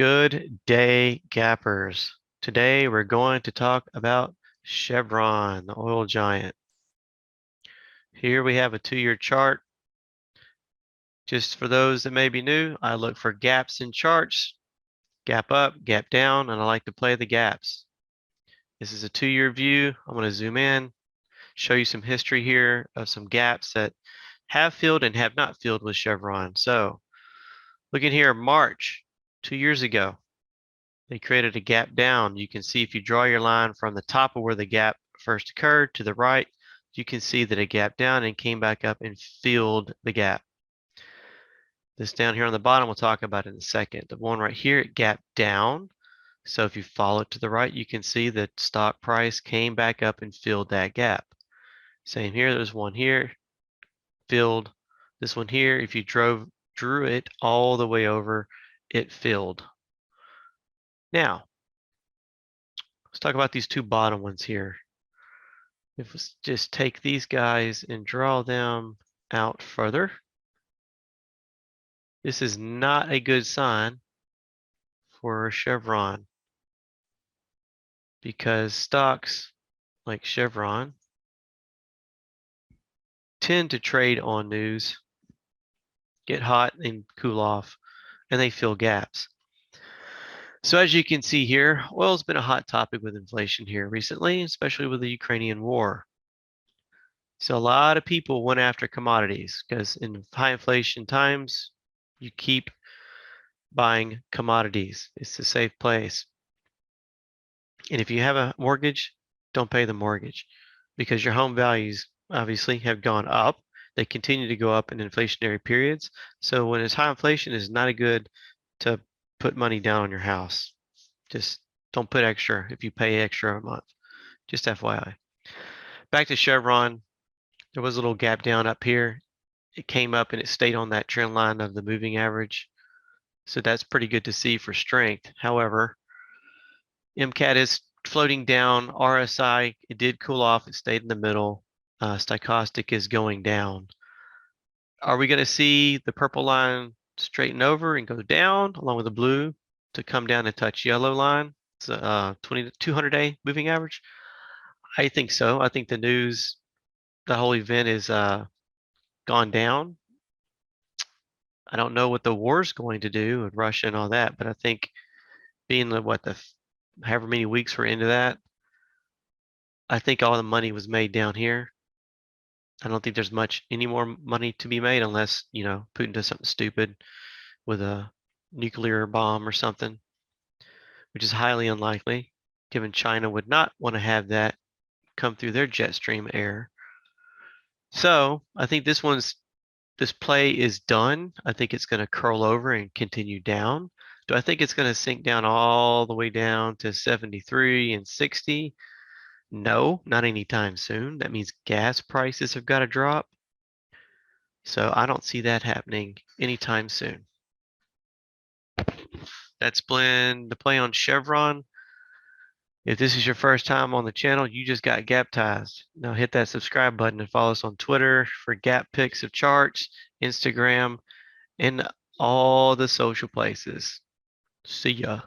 Good day, gappers. Today we're going to talk about Chevron, the oil giant. Here we have a 2-year chart. Just for those that may be new, I look for gaps in charts, gap up, gap down, and I like to play the gaps. This is a 2-year view. I'm going to zoom in, show you some history here of some gaps that have filled and have not filled with Chevron. So looking here, March, 2 years ago, they created a gap down. You can see if you draw your line from the top of where the gap first occurred to the right, you can see that it gapped down and came back up and filled the gap. This down here on the bottom, we'll talk about in a second. The one right here, it gapped down. So if you follow it to the right, you can see that stock price came back up and filled that gap. Same here, there's one here, filled. This one here, if you drew it all the way over, it filled. Now, let's talk about these two bottom ones here. If we just take these guys and draw them out further, this is not a good sign for Chevron, because stocks like Chevron tend to trade on news, get hot and cool off, and they fill gaps. So as you can see here, oil's been a hot topic with inflation here recently, especially with the Ukrainian war. So a lot of people went after commodities because in high inflation times, you keep buying commodities. It's a safe place. And if you have a mortgage, don't pay the mortgage, because your home values obviously have gone up. They continue to go up in inflationary periods. So when it's high inflation, it's not good to put money down on your house. Just don't put extra if you pay extra a month. Just FYI. Back to Chevron. There was a little gap down up here. It came up and it stayed on that trend line of the moving average. So that's pretty good to see for strength. However, MCAT is floating down. RSI, it did cool off. It stayed in the middle. Stochastic is going down. Are we going to see the purple line straighten over and go down along with the blue to come down and touch yellow line? It's a 200-day moving average. I think so. I think the news, the whole event is gone down. I don't know what the war's going to do with Russia and all that, but I think being however many weeks we're into that, I think all the money was made down here. I don't think there's any more money to be made unless, Putin does something stupid with a nuclear bomb or something, which is highly unlikely, given China would not want to have that come through their jet stream air. So I think this play is done. I think it's going to curl over and continue down. Do I think it's going to sink down all the way down to 73 and 60? No, not anytime soon. That means gas prices have got to drop. So I don't see that happening anytime soon. That's been the play on Chevron. If this is your first time on the channel, you just got gaptized. Now hit that subscribe button and follow us on Twitter for gap pics of charts, Instagram, and all the social places. See ya.